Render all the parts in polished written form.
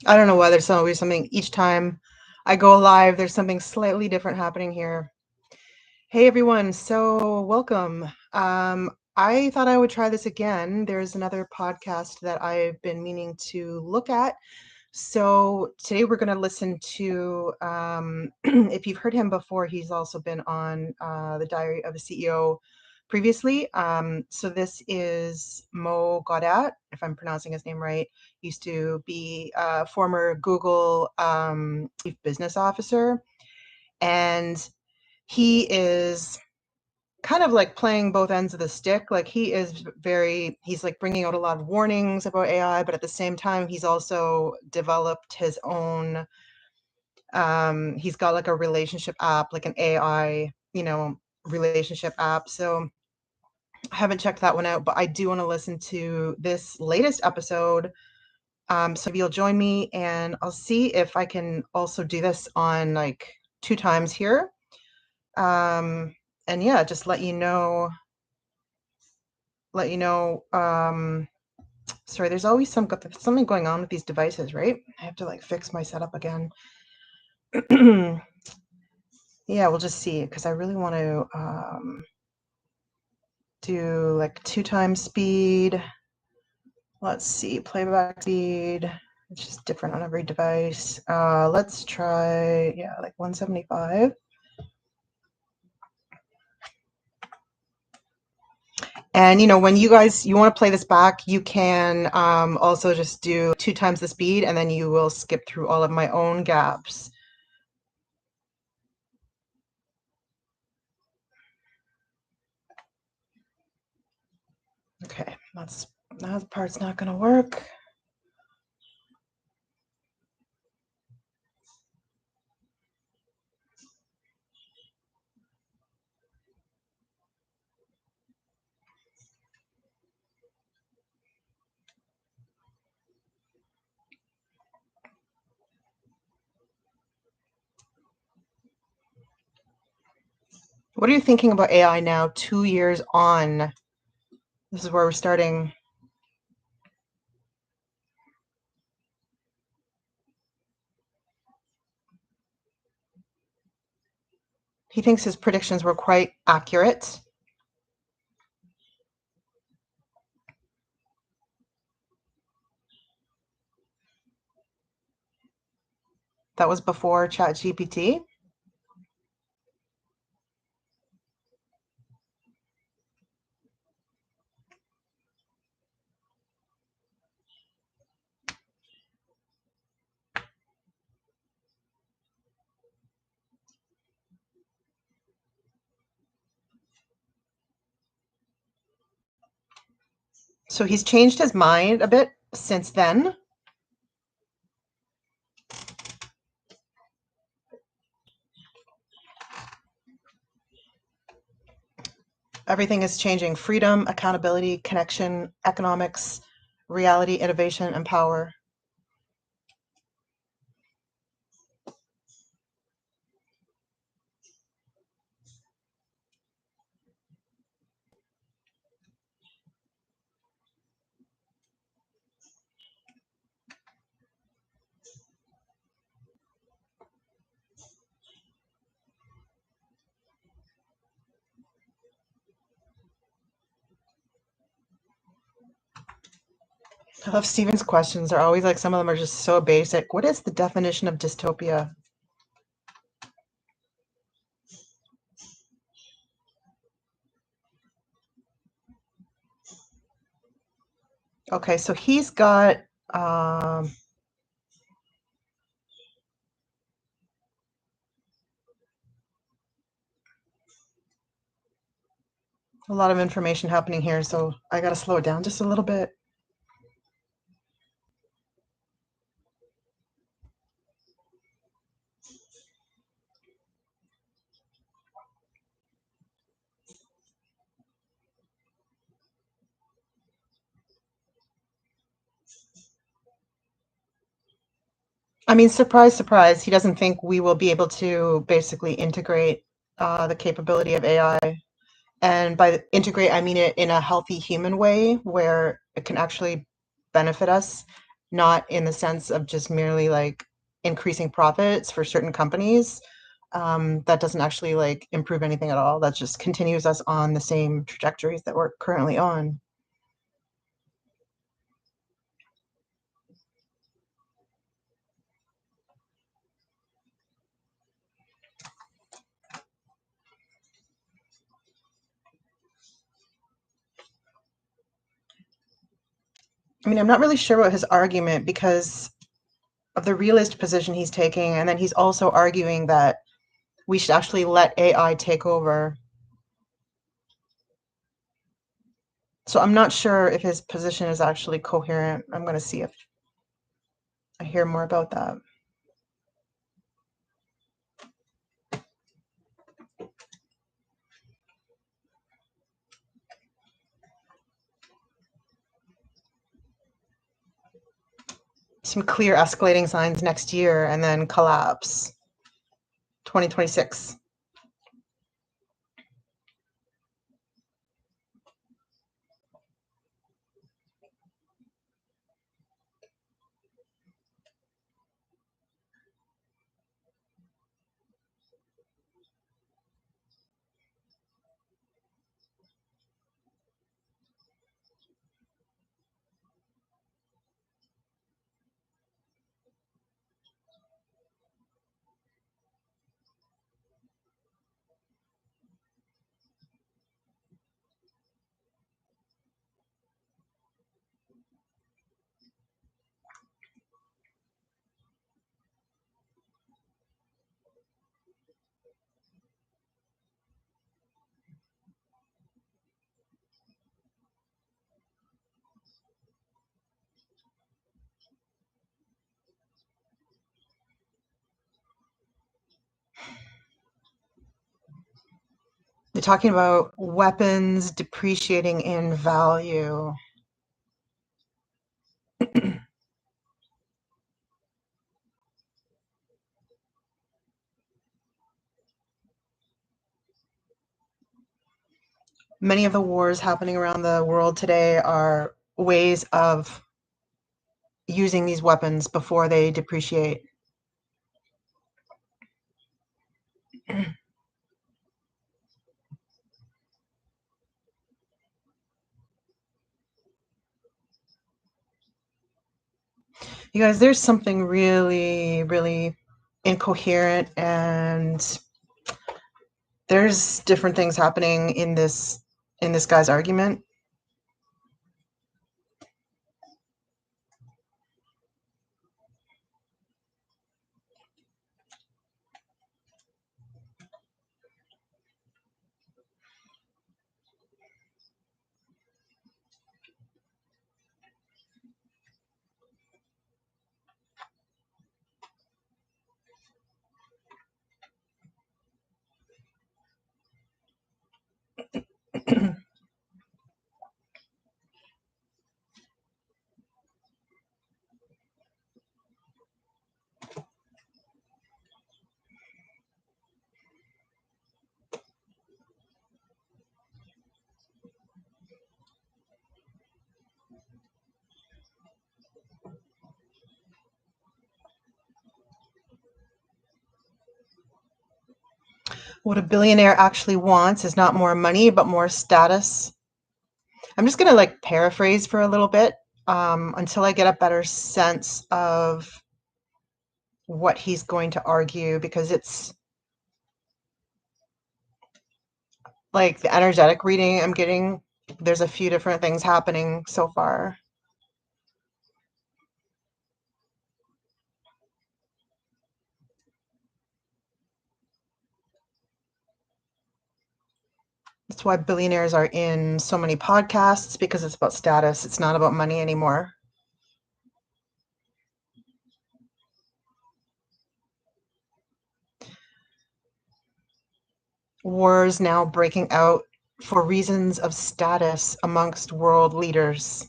I don't know why there's always something each time I go live, there's something slightly different happening here. Hey everyone, so welcome. I thought I would try this again. There's another podcast that I've been meaning to look at. So today we're going to listen to, if you've heard him before, he's also been on the Diary of a CEO previously. So this is Mo Gawdat, if I'm pronouncing his name right. Used to be a former Google chief business officer, and he is kind of like playing both ends of the stick. Like he's like bringing out a lot of warnings about AI, but at the same time, he's also developed his own, he's got like a relationship app, like an AI, relationship app. So I haven't checked that one out, but I do want to listen to this latest episode. So maybe you'll join me and I'll see if I can also do this on like 2 times here. And yeah, just let you know, sorry, there's always something going on with these devices, right? I have to like fix my setup again. Yeah, we'll just see, because I really want to do like 2 times speed. Let's see, playback speed. It's just different on every device. Let's try, yeah, like 175. And when you want to play this back, you can also just do 2 times the speed, and then you will skip through all of my own gaps. Okay, that part's not going to work. What are you thinking about AI now, 2 years on? This is where we're starting. He thinks his predictions were quite accurate. That was before ChatGPT. So he's changed his mind a bit since then. Everything is changing: freedom, accountability, connection, economics, reality, innovation, and power. I love Stephen's questions. They're always like, some of them are just so basic. What is the definition of dystopia? Okay, so he's got um, a lot of information happening here, so I got to slow it down just a little bit. I mean, surprise, surprise, he doesn't think we will be able to basically integrate the capability of AI. And by integrate, I mean it in a healthy human way where it can actually benefit us, not in the sense of just merely like increasing profits for certain companies. That doesn't actually like improve anything at all. That just continues us on the same trajectories that we're currently on. I mean, I'm not really sure about his argument because of the realist position he's taking, and then he's also arguing that we should actually let AI take over. So I'm not sure if his position is actually coherent. I'm going to see if I hear more about that. Some clear escalating signs next year and then collapse 2026. They're talking about weapons depreciating in value. Many of the wars happening around the world today are ways of using these weapons before they depreciate. You guys, there's something really, really incoherent, and there's different things happening in this guy's argument. What a billionaire actually wants is not more money, but more status. I'm just going to like paraphrase for a little bit until I get a better sense of what he's going to argue, because it's like the energetic reading I'm getting. There's a few different things happening so far. That's why billionaires are in so many podcasts, because it's about status. It's not about money anymore. Wars now breaking out for reasons of status amongst world leaders.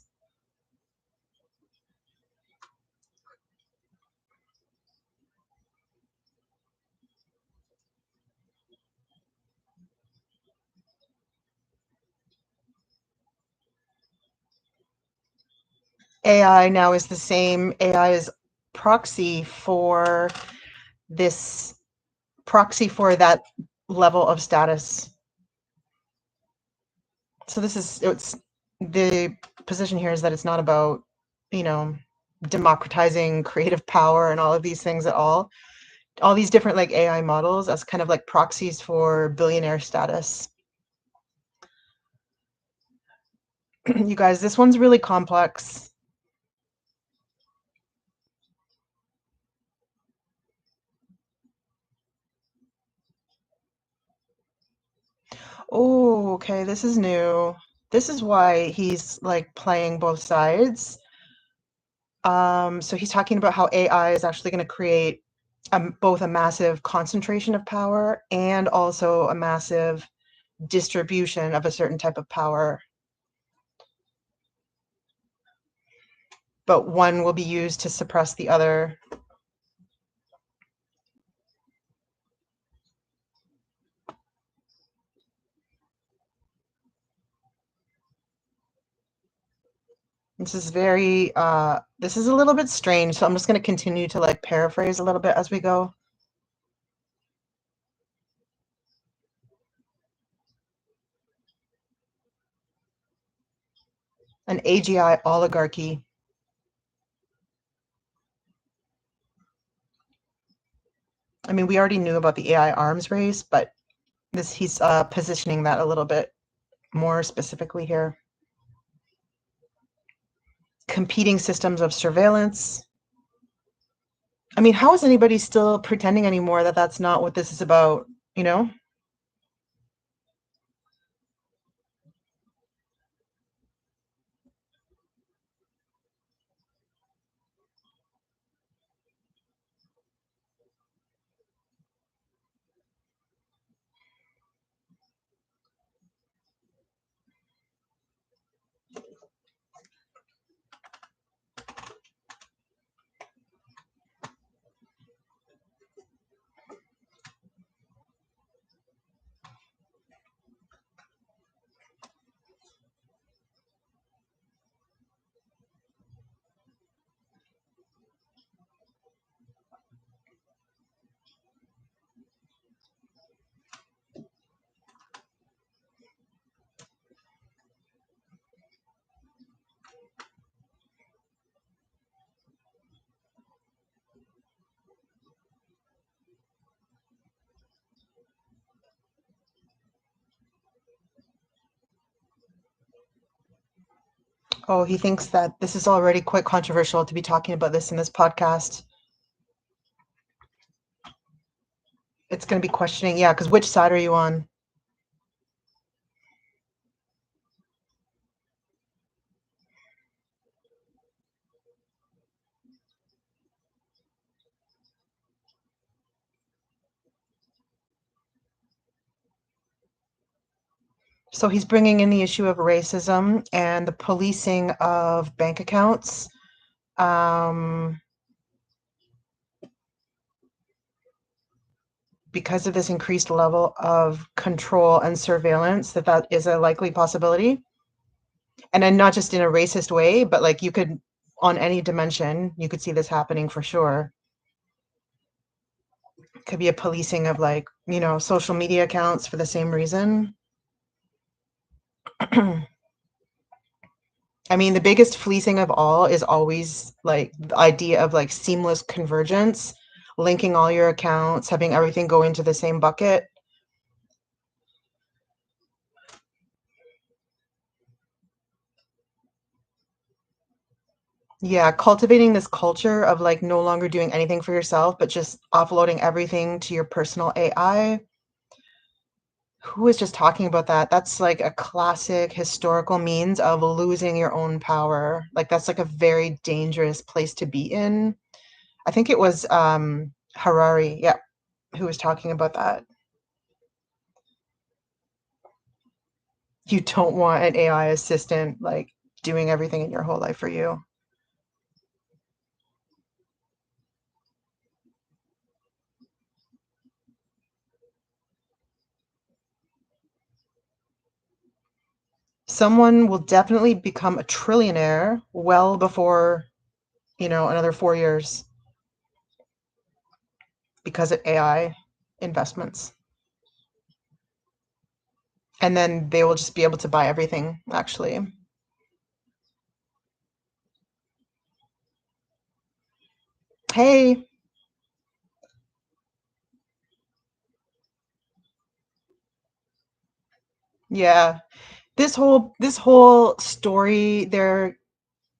AI now is the same. AI is proxy for this proxy for that level of status. So it's the position here is that it's not about, you know, democratizing creative power and all of these things at all these different like AI models as kind of like proxies for billionaire status. You guys, this one's really complex. Oh, okay, this is new. This is why he's like playing both sides. So he's talking about how AI is actually going to create both a massive concentration of power and also a massive distribution of a certain type of power. But one will be used to suppress the other. This is a little bit strange, so I'm just going to continue to like paraphrase a little bit as we go. An AGI oligarchy. I mean, we already knew about the AI arms race, but he's positioning that a little bit more specifically here. Competing systems of surveillance. I mean, how is anybody still pretending anymore that that's not what this is about, you know? Oh, he thinks that this is already quite controversial to be talking about this in this podcast. It's going to be questioning, yeah, because which side are you on? So he's bringing in the issue of racism and the policing of bank accounts. Um, because of this increased level of control and surveillance, that is a likely possibility. And then not just in a racist way, but like you could, on any dimension, you could see this happening for sure. Could be a policing of like, you know, social media accounts for the same reason. I mean, the biggest fleecing of all is always like the idea of like seamless convergence, linking all your accounts, having everything go into the same bucket. Yeah, cultivating this culture of like no longer doing anything for yourself, but just offloading everything to your personal AI. Who was just talking about that? That's like a classic historical means of losing your own power. Like that's like a very dangerous place to be in. I think it was Harari, yeah, who was talking about that. You don't want an AI assistant like doing everything in your whole life for you. Someone will definitely become a trillionaire well before, another 4 years because of AI investments. And then they will just be able to buy everything, actually. Hey, yeah. This whole story they're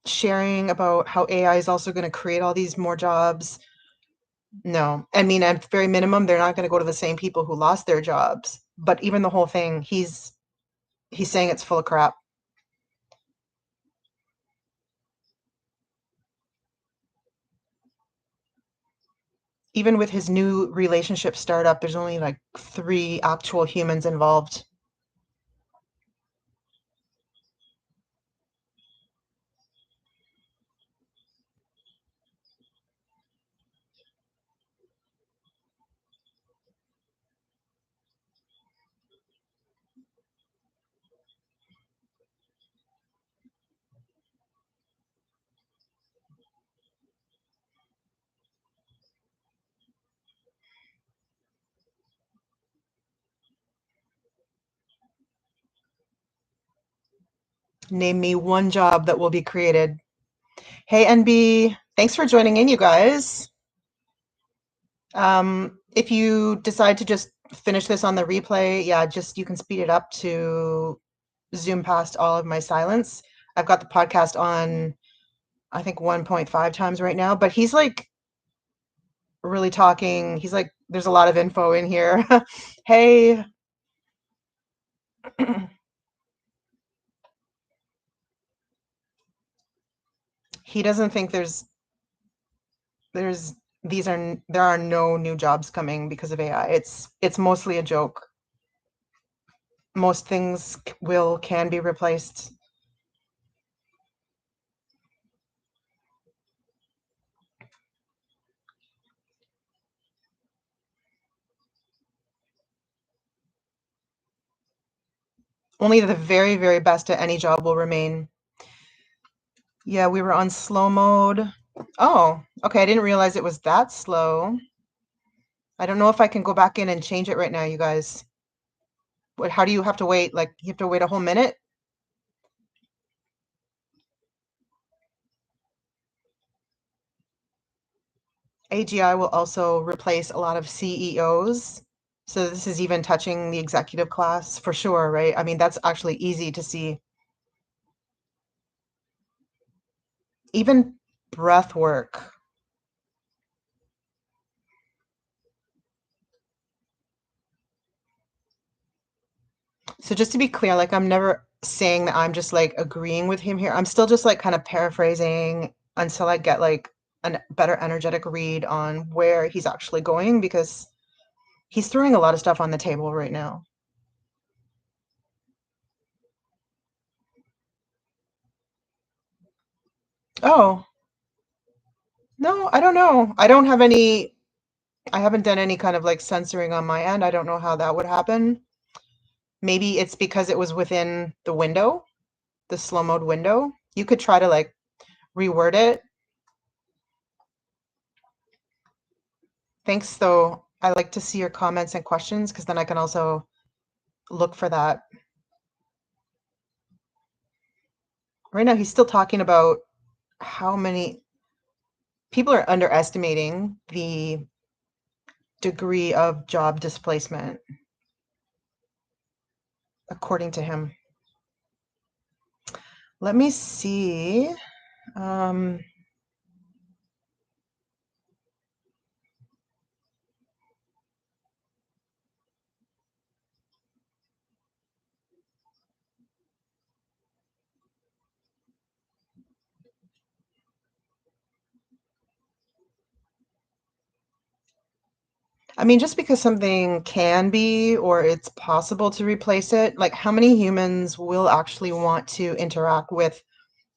sharing about how AI is also going to create all these more jobs. No, I mean, at very minimum, they're not going to go to the same people who lost their jobs. But even the whole thing, he's saying it's full of crap. Even with his new relationship startup, there's only like 3 actual humans involved. Name me one job that will be created. Hey, NB, thanks for joining in, you guys. If you decide to just finish this on the replay, yeah, just you can speed it up to zoom past all of my silence. I've got the podcast on, I think 1.5 times right now, but he's like really talking. He's like, there's a lot of info in here. Hey, he doesn't think there's there are no new jobs coming because of AI. It's mostly a joke. Most things can be replaced. Only the very, very best at any job will remain. Yeah, we were on slow mode. Oh, okay. I didn't realize it was that slow. I don't know if I can go back in and change it right now, you guys. How do you have to wait? Like, you have to wait a whole minute? AGI will also replace a lot of CEOs. So this is even touching the executive class for sure, right? I mean, that's actually easy to see. Even breath work. So just to be clear, like I'm never saying that I'm just like agreeing with him here. I'm still just like kind of paraphrasing until I get like a better energetic read on where he's actually going because he's throwing a lot of stuff on the table right now. Oh, no, I don't know. I haven't done any kind of like censoring on my end. I don't know how that would happen. Maybe it's because it was within the window, the slow mode window. You could try to like reword it. Thanks, though. I like to see your comments and questions because then I can also look for that. Right now, he's still talking about how many people are underestimating the degree of job displacement, according to him. Let me see. Um, I mean, just because something can be or it's possible to replace it, like how many humans will actually want to interact with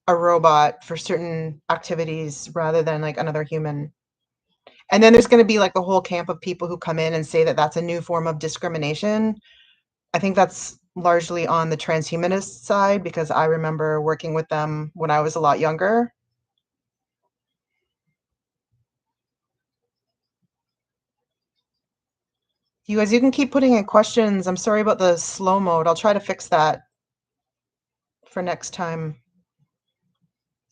a robot for certain activities rather than like another human? And then there's going to be like the whole camp of people who come in and say that that's a new form of discrimination. I think that's largely on the transhumanist side because I remember working with them when I was a lot younger. You guys, you can keep putting in questions. I'm sorry about the slow mode. I'll try to fix that for next time.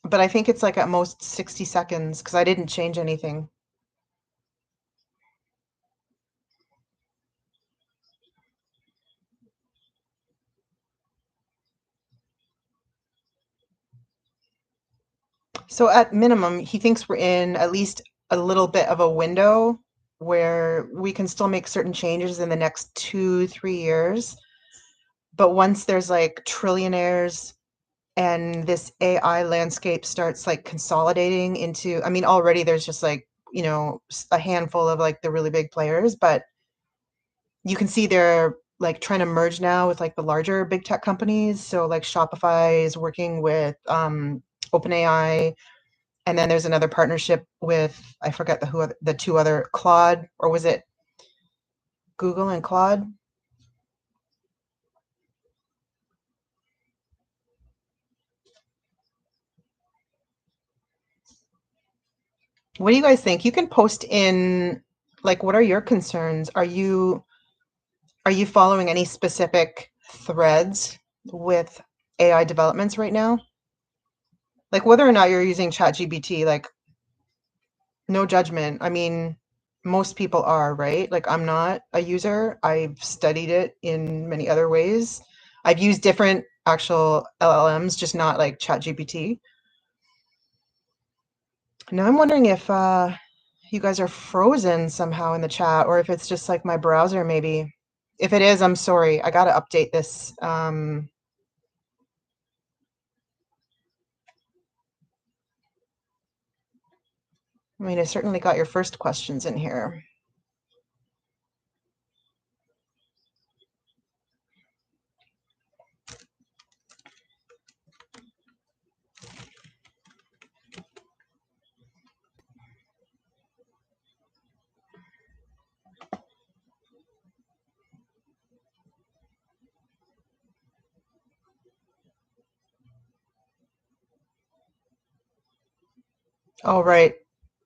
But I think it's like at most 60 seconds because I didn't change anything. So at minimum, he thinks we're in at least a little bit of a window where we can still make certain changes in the next 2, 3 years. But once there's like trillionaires and this AI landscape starts like consolidating into, I mean, already there's just like, a handful of like the really big players, but you can see they're like trying to merge now with like the larger big tech companies. So like Shopify is working with OpenAI, and then there's another partnership with I forget the two other Claude, or was it Google and Claude? What do you guys think? You can post in like what are your concerns? Are you following any specific threads with AI developments right now? Like whether or not you're using ChatGPT, like no judgment. I mean, most people are, right? Like I'm not a user. I've studied it in many other ways. I've used different actual LLMs, just not like ChatGPT. Now I'm wondering if you guys are frozen somehow in the chat, or if it's just like my browser maybe. If it is, I'm sorry. I gotta update this. I mean, I certainly got your first questions in here. All right.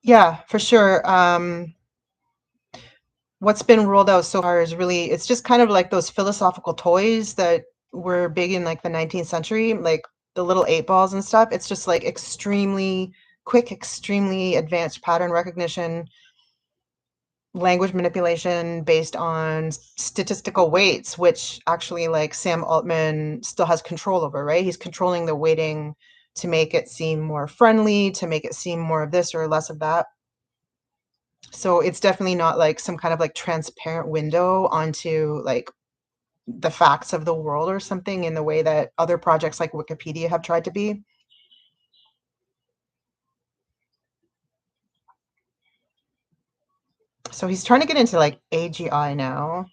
Yeah, for sure. What's been rolled out so far is really, it's just kind of like those philosophical toys that were big in like the 19th century, like the little 8 balls and stuff. It's just like extremely quick, extremely advanced pattern recognition, language manipulation based on statistical weights, which actually like Sam Altman still has control over, right? He's controlling the weighting to make it seem more friendly, to make it seem more of this or less of that. So it's definitely not like some kind of like transparent window onto like the facts of the world or something in the way that other projects like Wikipedia have tried to be. So he's trying to get into like AGI now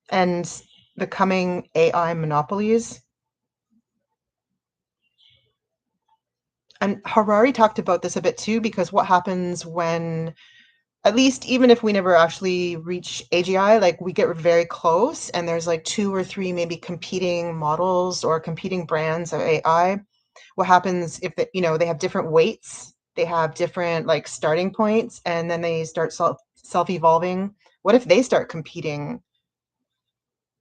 and the coming AI monopolies. And Harari talked about this a bit too, because what happens when, at least even if we never actually reach AGI, like we get very close and there's like 2 or 3 maybe competing models or competing brands of AI. What happens if they have different weights, they have different like starting points, and then they start self-evolving? What if they start competing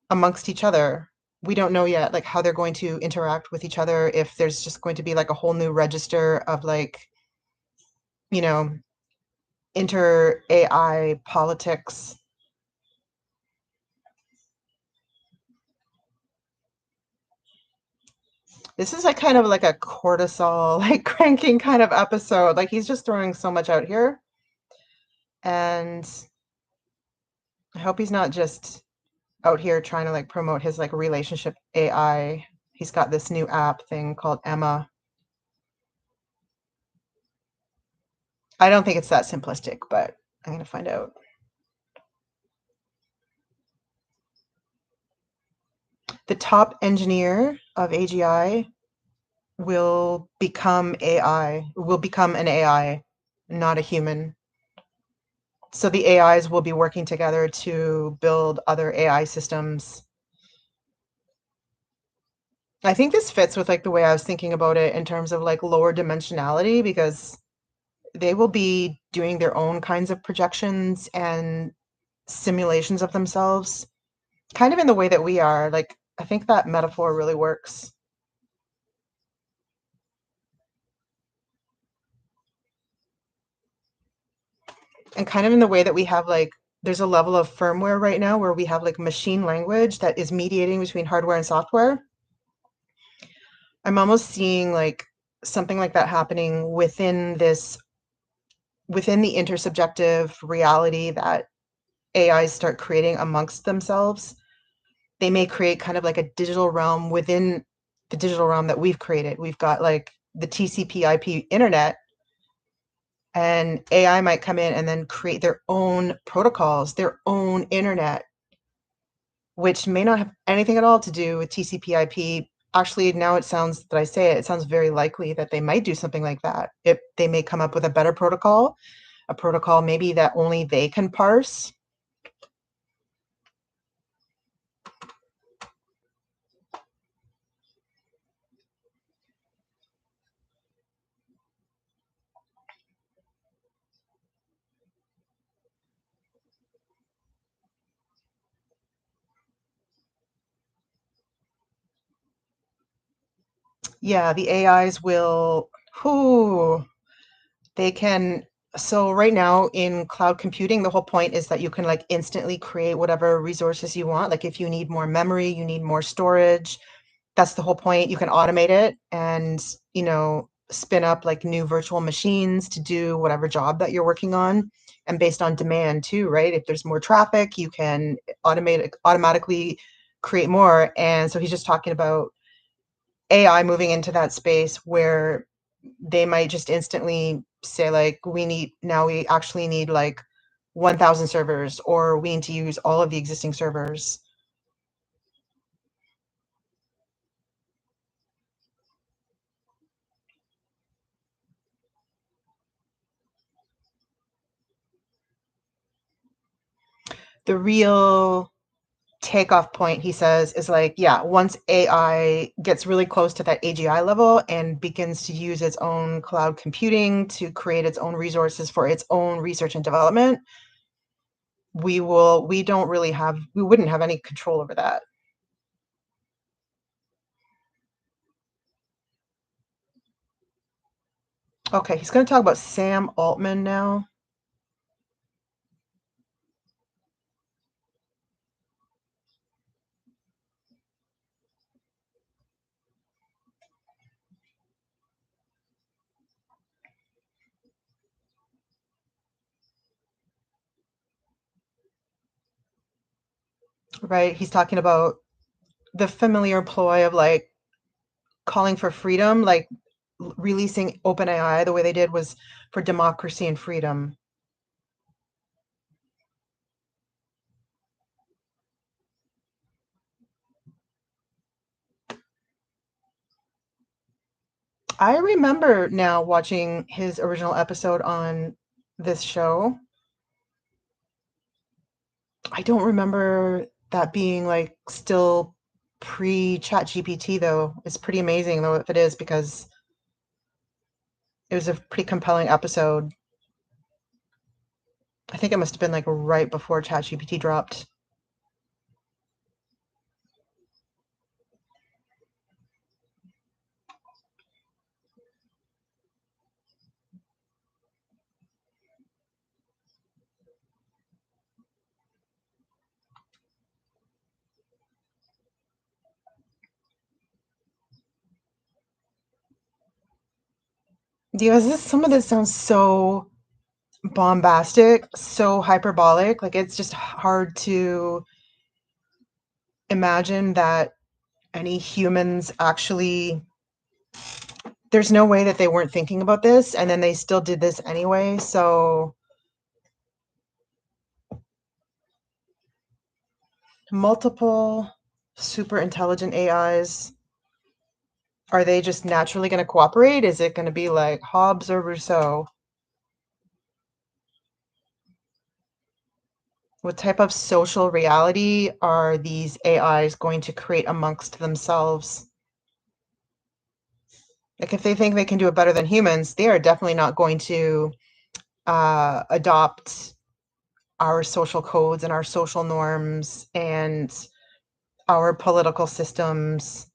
amongst each other? We don't know yet like how they're going to interact with each other, if there's just going to be like a whole new register of like, you know, inter AI politics. This is like kind of like a cortisol, like cranking kind of episode. Like he's just throwing so much out here. And I hope he's not just out here trying to like promote his like relationship AI. He's got this new app thing called Emma. I don't think it's that simplistic, but I'm going to find out. The top engineer of AGI will become AI, will become an AI, not a human. So the AIs will be working together to build other AI systems. I think this fits with like the way I was thinking about it in terms of like lower dimensionality, because they will be doing their own kinds of projections and simulations of themselves, kind of in the way that we are. Like, I think that metaphor really works. And kind of in the way that we have like, there's a level of firmware right now where we have like machine language that is mediating between hardware and software. I'm almost seeing like something like that happening within the intersubjective reality that AIs start creating amongst themselves. They may create kind of like a digital realm within the digital realm that we've created. We've got like the TCP/IP internet, and AI might come in and then create their own protocols, their own internet, which may not have anything at all to do with TCP/IP. Actually, now it sounds that I say it, it sounds very likely that they might do something like that. They may come up with a better protocol, a protocol maybe that only they can parse. Yeah, the AIs will, whoo, they can. So right now in cloud computing, the whole point is that you can like instantly create whatever resources you want. Like if you need more memory, you need more storage, that's the whole point. You can automate it and, spin up like new virtual machines to do whatever job that you're working on. And based on demand too, right? If there's more traffic, you can automatically create more. And so he's just talking about AI moving into that space where they might just instantly say like, we actually need like 1,000 servers, or we need to use all of the existing servers. The real takeoff point, he says, is like, yeah, once AI gets really close to that AGI level and begins to use its own cloud computing to create its own resources for its own research and development, we wouldn't have any control over that. Okay, he's going to talk about Sam Altman now. Right? He's talking about the familiar ploy of like calling for freedom, like releasing OpenAI the way they did was for democracy and freedom. I remember now watching his original episode on this show. I don't remember that being like still pre Chat GPT though. It's pretty amazing though if it is, because it was a pretty compelling episode. I think it must have been like right before Chat GPT dropped. Some of this sounds so bombastic, so hyperbolic. Like it's just hard to imagine that any humans actually, there's no way that they weren't thinking about this and then they still did this anyway. So multiple super intelligent AIs, are they just naturally going to cooperate? Is it going to be like Hobbes or Rousseau? What type of social reality are these AIs going to create amongst themselves? Like if they think they can do it better than humans, they are definitely not going to adopt our social codes and our social norms and our political systems.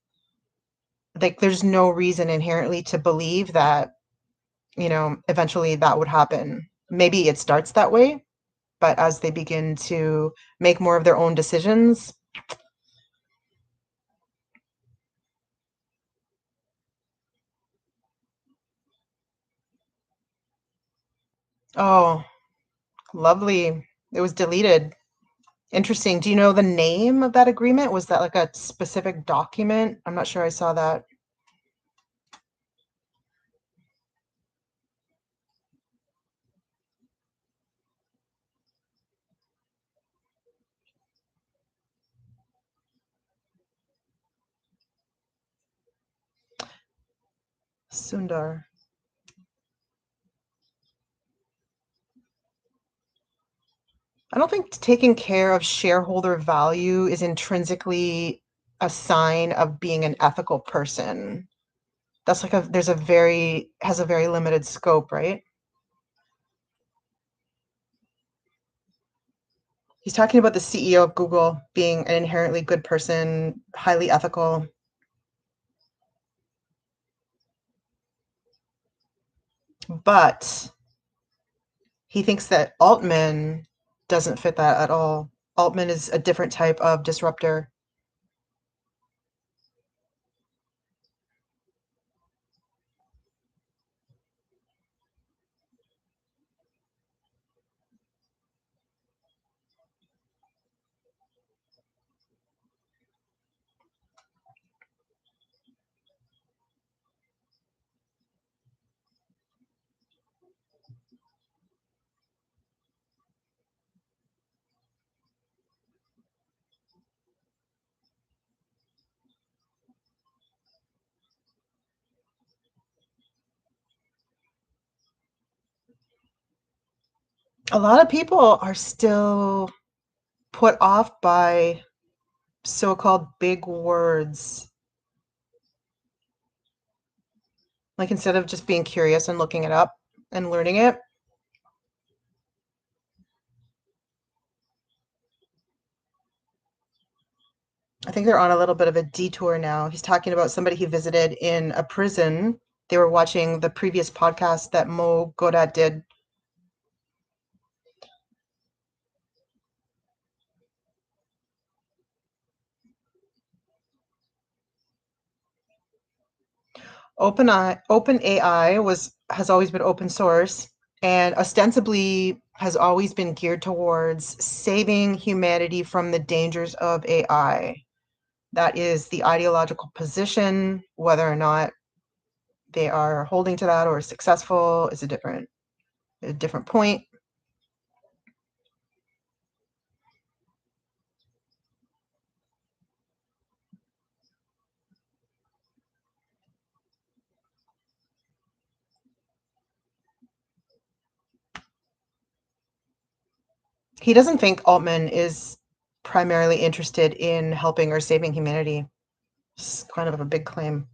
Like there's no reason inherently to believe that, eventually that would happen. Maybe it starts that way, but as they begin to make more of their own decisions. Oh, lovely. It was deleted. Interesting. Do you know the name of that agreement? Was that like a specific document? I'm not sure I saw that. Sundar. I don't think taking care of shareholder value is intrinsically a sign of being an ethical person. That's like has a very limited scope, right? He's talking about the CEO of Google being an inherently good person, highly ethical. But he thinks that Altman doesn't fit that at all. Altman is a different type of disruptor. A lot of people are still put off by so-called big words. Like instead of just being curious and looking it up and learning it. I think they're on a little bit of a detour now. He's talking about somebody he visited in a prison. They were watching the previous podcast that Mo Gawdat did. OpenAI has always been open source and ostensibly has always been geared towards saving humanity from the dangers of AI. That is the ideological position. Whether or not they are holding to that or successful is a different point. He doesn't think Altman is primarily interested in helping or saving humanity. It's kind of a big claim.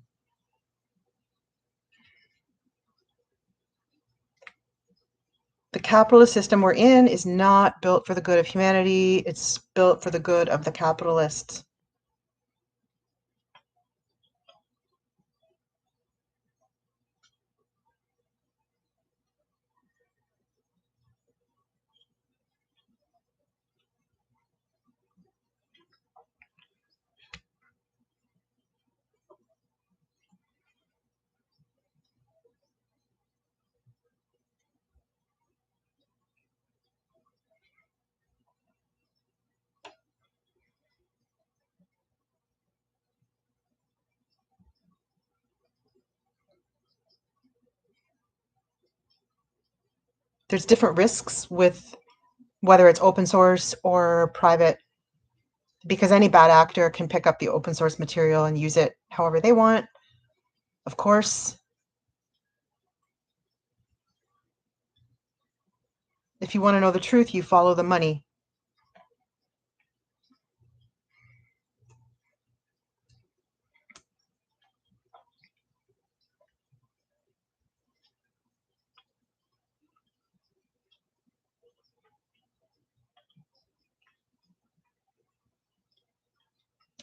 The capitalist system we're in is not built for the good of humanity. It's built for the good of the capitalists. There's different risks with whether it's open source or private, because any bad actor can pick up the open source material and use it however they want. Of course, if you want to know the truth, you follow the money.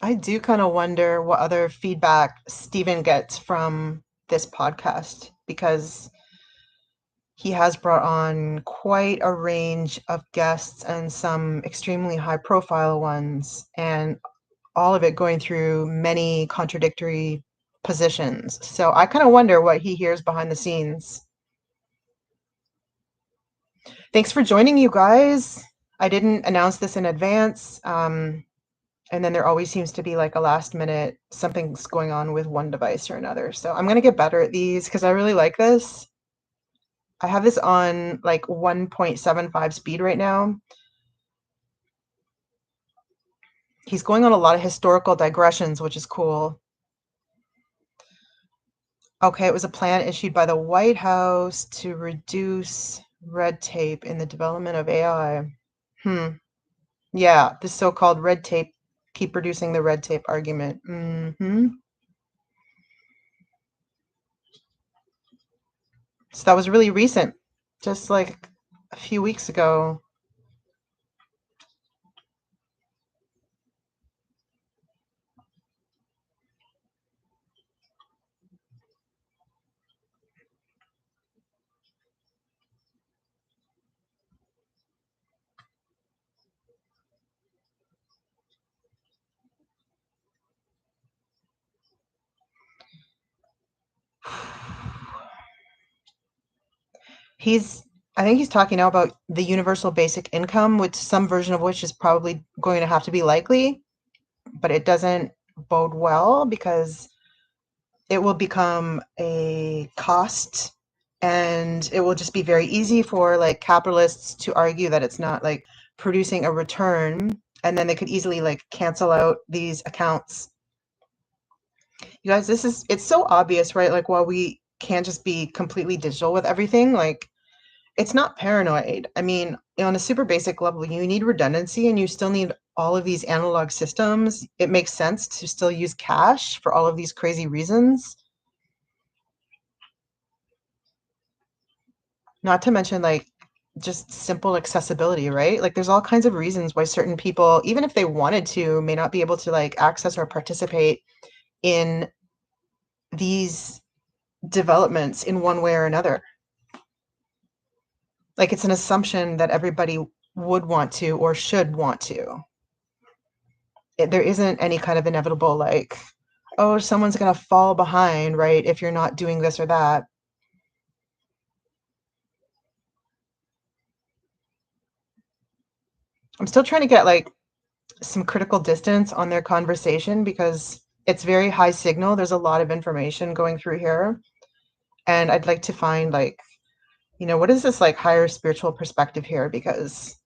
I do kind of wonder what other feedback Stephen gets from this podcast because he has brought on quite a range of guests and some extremely high profile ones, and all of it going through many contradictory positions. So I kind of wonder what he hears behind the scenes. Thanks for joining, you guys. I didn't announce this in advance. And then there always seems to be like a last minute, something's going on with one device or another. So I'm going to get better at these because I really like this. I have this on like 1.75 speed right now. He's going on a lot of historical digressions, which is cool. Okay, it was a plan issued by the White House to reduce red tape in the development of AI. Hmm. Yeah, the so-called red tape, keep reducing the red tape argument. So that was really recent, just like a few weeks ago. He's, I think he's talking now about the universal basic income, which some version of which is probably going to have to be likely, but it doesn't bode well because it will become a cost and it will just be very easy for like capitalists to argue that it's not like producing a return, and then they could easily like cancel out these accounts. You guys, it's so obvious, right? Like, while we can't just be completely digital with everything, like it's not paranoid. I mean, on a super basic level, you need redundancy and you still need all of these analog systems. It makes sense to still use cash for all of these crazy reasons. Not to mention, like, just simple accessibility, right? Like, there's all kinds of reasons why certain people, even if they wanted to, may not be able to like access or participate in these developments in one way or another. Like, it's an assumption that everybody would want to or should want to. There isn't any kind of inevitable like, oh, someone's going to fall behind, right, if you're not doing this or that. I'm still trying to get like some critical distance on their conversation because it's very high signal. There's a lot of information going through here. And I'd like to find like, what is this like higher spiritual perspective here? Because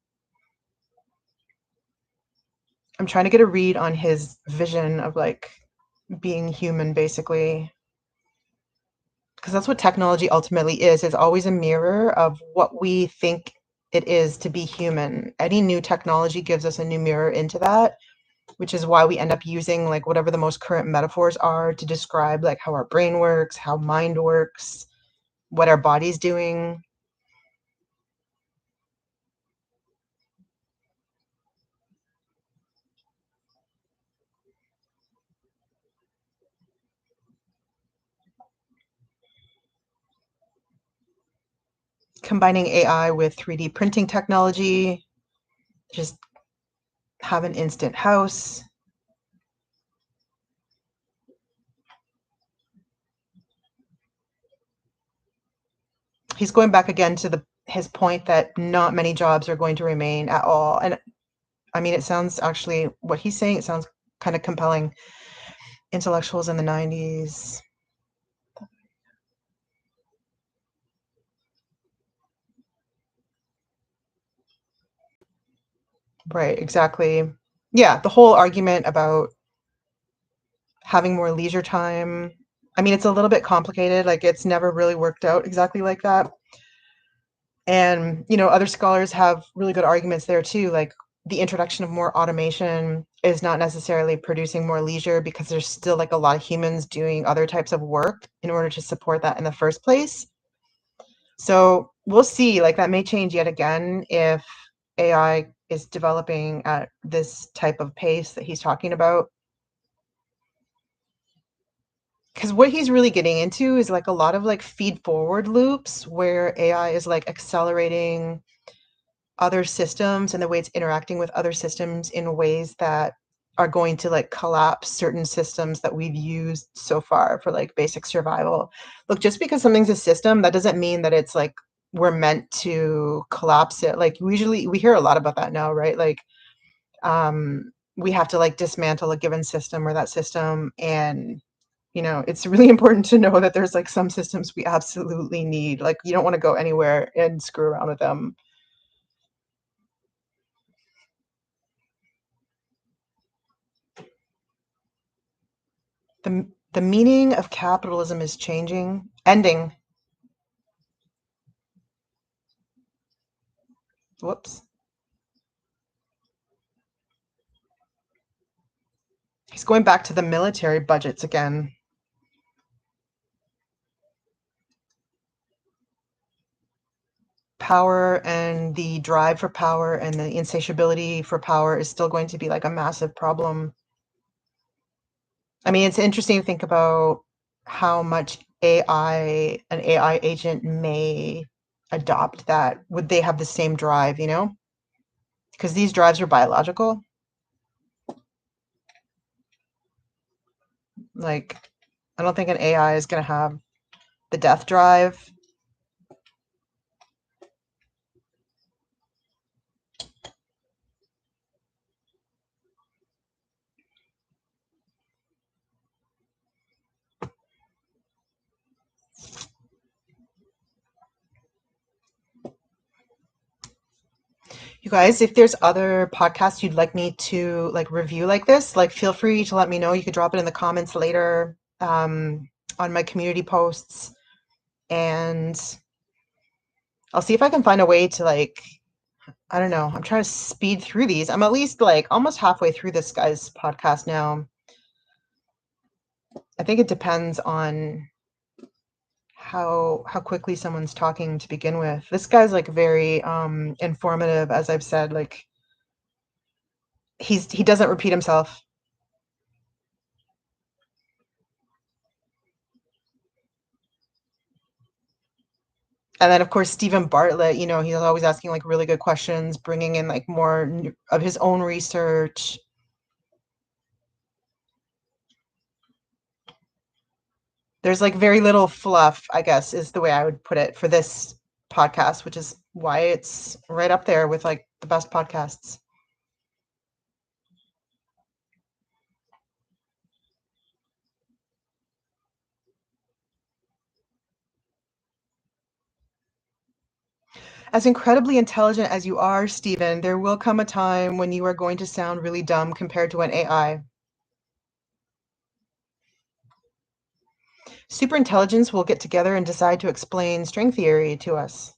I'm trying to get a read on his vision of like being human, basically. Because that's what technology ultimately is. It's always a mirror of what we think it is to be human. Any new technology gives us a new mirror into that, which is why we end up using like whatever the most current metaphors are to describe like how our brain works, how mind works, what our body's doing. Combining AI with 3D printing technology, just have an instant house. He's going back again to his point that not many jobs are going to remain at all. And I mean, it sounds actually, what he's saying, it sounds kind of compelling. Intellectuals in the 90s. Right, exactly. Yeah, the whole argument about having more leisure time. I mean, it's a little bit complicated. Like, it's never really worked out exactly like that. And, other scholars have really good arguments there too. Like, the introduction of more automation is not necessarily producing more leisure because there's still like a lot of humans doing other types of work in order to support that in the first place. So we'll see. Like, that may change yet again if AI is developing at this type of pace that he's talking about. because what he's really getting into is like a lot of like feed forward loops where AI is like accelerating other systems and the way it's interacting with other systems in ways that are going to like collapse certain systems that we've used so far for like basic survival. Look, just because something's a system, that doesn't mean that it's like we're meant to collapse it. Like usually we hear a lot about that now, right? Like we have to like dismantle a given system or that system, and it's really important to know that there's like some systems we absolutely need. Like you don't want to go anywhere and screw around with them. The meaning of capitalism is changing, ending. Whoops. He's going back to the military budgets again. Power and the drive for power and the insatiability for power is still going to be like a massive problem. I mean, it's interesting to think about how much an AI agent may adopt that. Would they have the same drive, Because these drives are biological. Like, I don't think an AI is going to have the death drive. You guys, if there's other podcasts you'd like me to like review like this, like feel free to let me know. You could drop it in the comments later on my community posts, and I'll see if I can find a way to like, I don't know. I'm trying to speed through these. I'm at least like almost halfway through this guy's podcast now. I think it depends on how quickly someone's talking to begin with. This guy's like very informative, as I've said. Like he doesn't repeat himself. And then, of course, Stephen Bartlett, he's always asking like really good questions, bringing in like more of his own research. There's like very little fluff, I guess, is the way I would put it for this podcast, which is why it's right up there with like the best podcasts. As incredibly intelligent as you are, Stephen, there will come a time when you are going to sound really dumb compared to an AI. Superintelligence will get together and decide to explain string theory to us.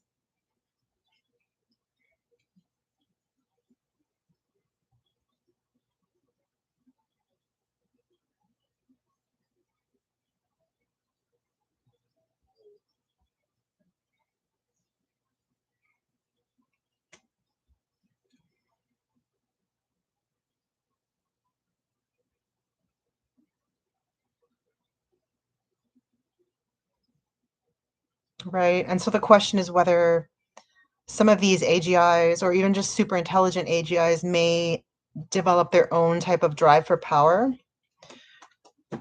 Right. And so the question is whether some of these AGIs or even just super intelligent AGIs may develop their own type of drive for power.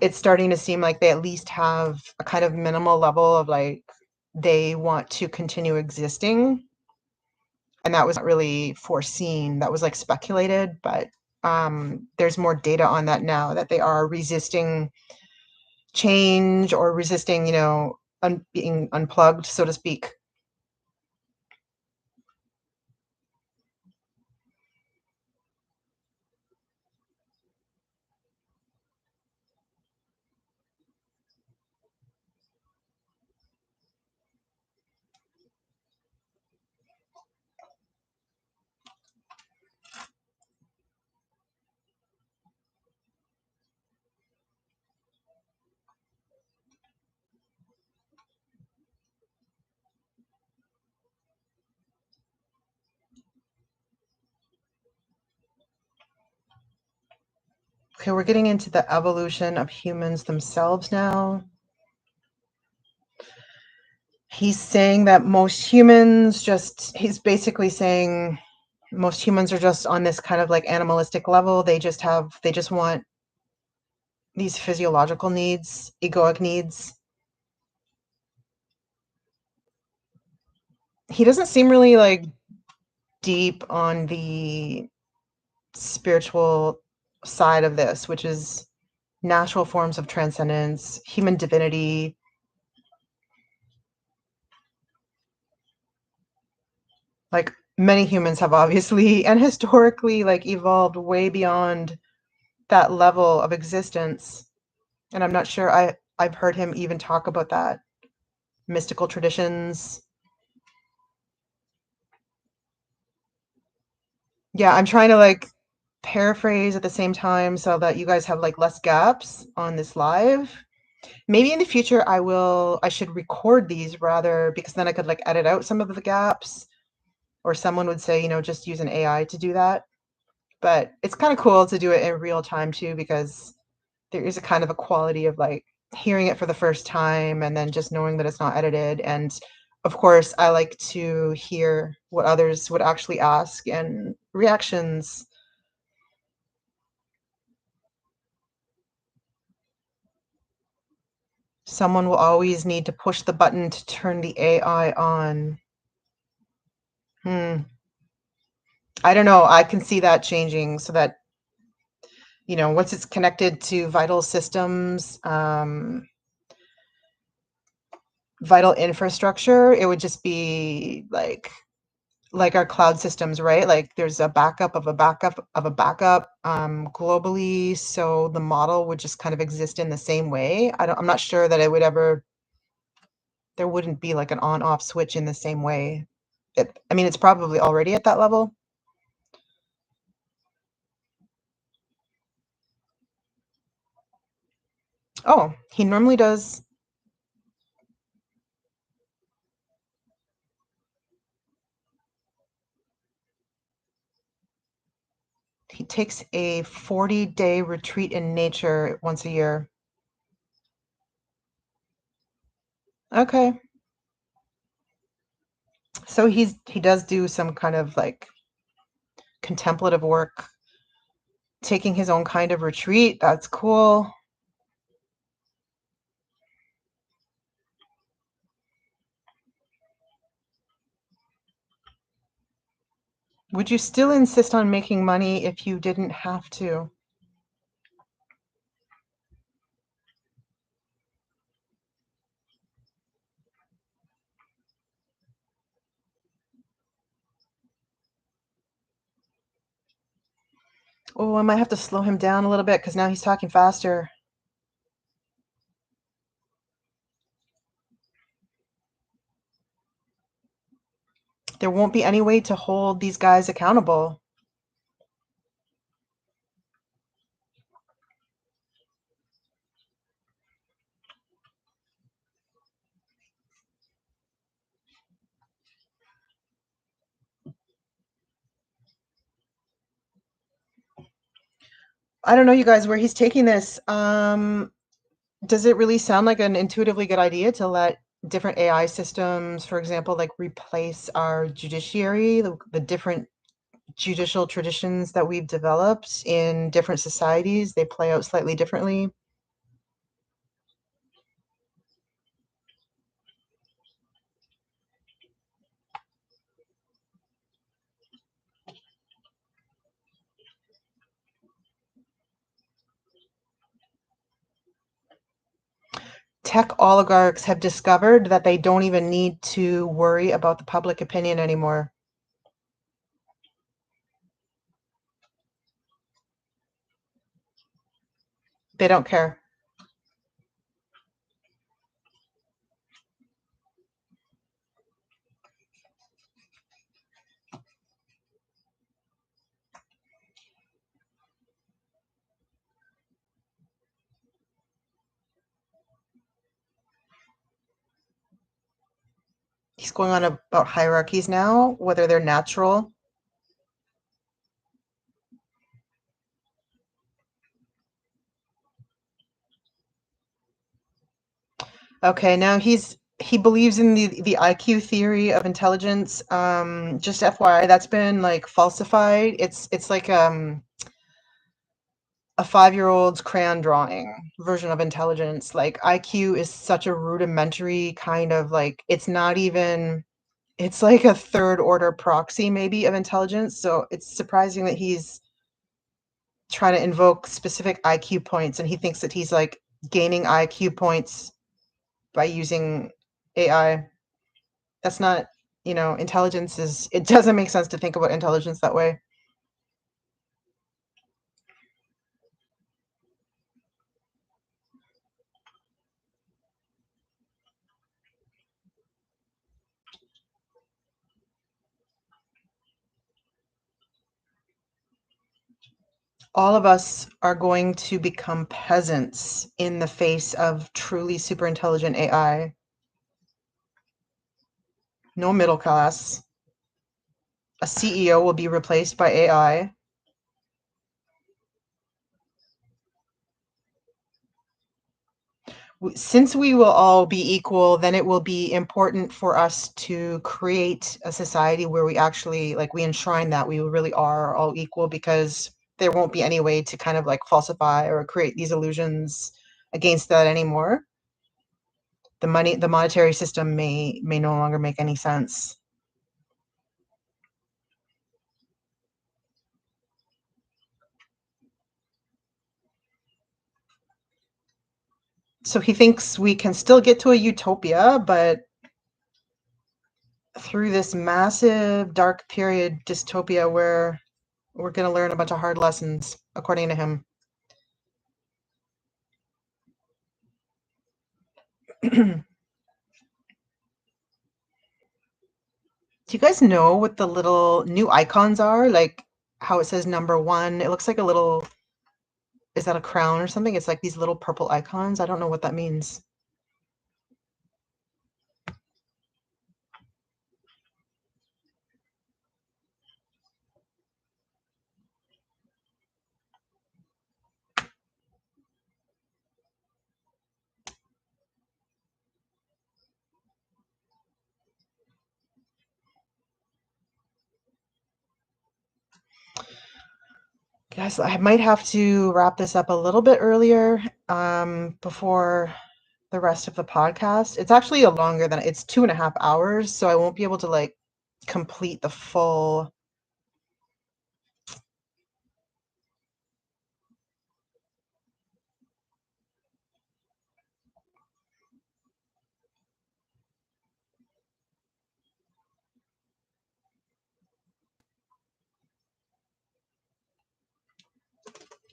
It's starting to seem like they at least have a kind of minimal level of like they want to continue existing. And that was not really foreseen. That was like speculated, but there's more data on that now that they are resisting change or resisting, being unplugged, so to speak. Okay, we're getting into the evolution of humans themselves now. He's saying that he's basically saying most humans are just on this kind of like animalistic level. They just want these physiological needs, egoic needs. He doesn't seem really like deep on the spiritual side of this, which is natural forms of transcendence, human divinity. Like many humans have obviously and historically like evolved way beyond that level of existence. And I'm not sure I've heard him even talk about that. Mystical traditions. Yeah, I'm trying to like paraphrase at the same time so that you guys have like less gaps on this live. Maybe in the future I should record these rather because then I could like edit out some of the gaps or someone would say, just use an AI to do that. But it's kind of cool to do it in real time too because there is a kind of a quality of like hearing it for the first time and then just knowing that it's not edited. And of course, I like to hear what others would actually ask and reactions. Someone will always need to push the button to turn the AI on. Hmm. I don't know. I can see that changing so that, once it's connected to vital systems, vital infrastructure, it would just be like our cloud systems, right? Like there's a backup of a backup of a backup globally. So the model would just kind of exist in the same way. I'm not sure that there wouldn't be like an on off switch in the same way. I mean, it's probably already at that level. Oh, he normally does. He takes a 40-day retreat in nature once a year. Okay. So he does do some kind of like contemplative work, taking his own kind of retreat. That's cool. Would you still insist on making money if you didn't have to? Oh, I might have to slow him down a little bit because now he's talking faster. There won't be any way to hold these guys accountable. I don't know, you guys, where he's taking this. Does it really sound like an intuitively good idea to let different AI systems, for example, like replace our judiciary, the different judicial traditions that we've developed in different societies? They play out slightly differently. Tech oligarchs have discovered that they don't even need to worry about the public opinion anymore. They don't care. He's going on about hierarchies now, whether they're natural. Okay, now he believes in the IQ theory of intelligence. Just FYI, that's been like falsified. It's like a 5-year-old's crayon drawing version of intelligence. Like IQ is such a rudimentary kind of like it's not even it's like a third order proxy maybe of intelligence. So it's surprising that he's trying to invoke specific IQ points and he thinks that he's like gaining IQ points by using AI. That's not, intelligence it doesn't make sense to think about intelligence that way. All of us are going to become peasants in the face of truly super intelligent AI. No middle class. A CEO will be replaced by AI. Since we will all be equal, then it will be important for us to create a society where we actually, like, we enshrine that we really are all equal, because there won't be any way to kind of like falsify or create these illusions against that anymore. The monetary system may no longer make any sense. So he thinks we can still get to a utopia, but through this massive dark period dystopia where we're going to learn a bunch of hard lessons, according to him. Do you guys know what the little new icons are? Like how it says #1. It looks like a little, is that a crown or something? It's like these little purple icons. I don't know what that means. Guys, I might have to wrap this up a little bit earlier before the rest of the podcast. It's actually a longer than it's 2.5 hours, so I won't be able to like complete the full.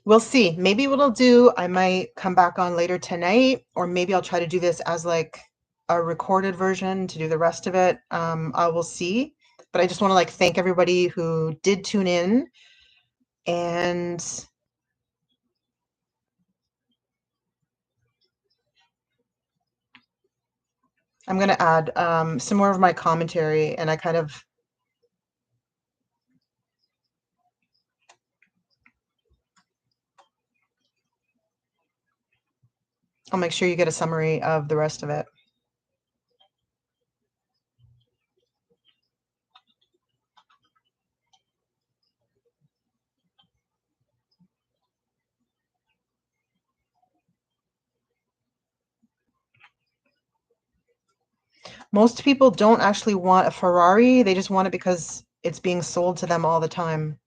We'll see. Maybe what I'll do, I might come back on later tonight, or maybe I'll try to do this as like a recorded version to do the rest of it. I will see. But I just want to like thank everybody who did tune in, and I'm going to add some more of my commentary, and I'll make sure you get a summary of the rest of it. Most people don't actually want a Ferrari. They just want it because it's being sold to them all the time.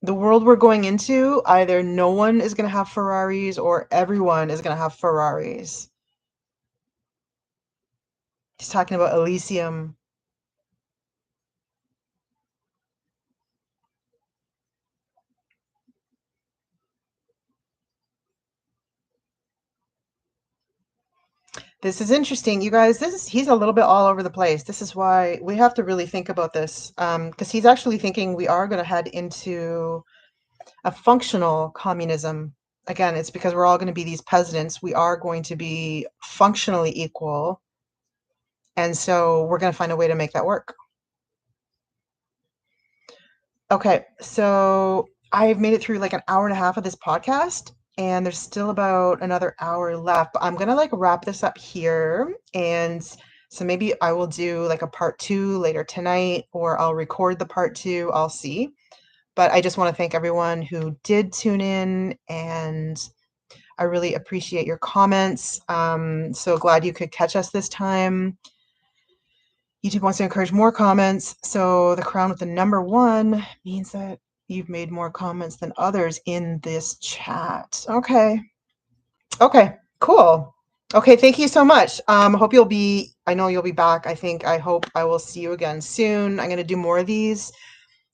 The world we're going into, either no one is going to have Ferraris or everyone is going to have Ferraris. He's talking about Elysium. This is interesting, you guys. He's a little bit all over the place. This is why we have to really think about this, because he's actually thinking we are going to head into a functional communism. Again, it's because we're all going to be these peasants. We are going to be functionally equal, and so we're going to find a way to make that work. Okay, so I've made it through like an hour and a half of this podcast. and there's still about another hour left, but I'm gonna like wrap this up here. And so maybe I will do like a part two later tonight, or I'll record the part two, I'll see. But I just want to thank everyone who did tune in, and I really appreciate your comments. So glad you could catch us this time. YouTube wants to encourage more comments. So the crown with the number 1 means that you've made more comments than others in this chat. Okay. Okay, cool. Okay, thank you so much. Hope you'll be, I know you'll be back. I hope I will see you again soon. I'm going to do more of these.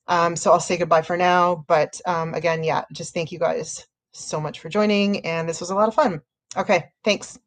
So I'll say goodbye for now. But again, yeah, just thank you guys so much for joining. And this was a lot of fun. Okay, thanks.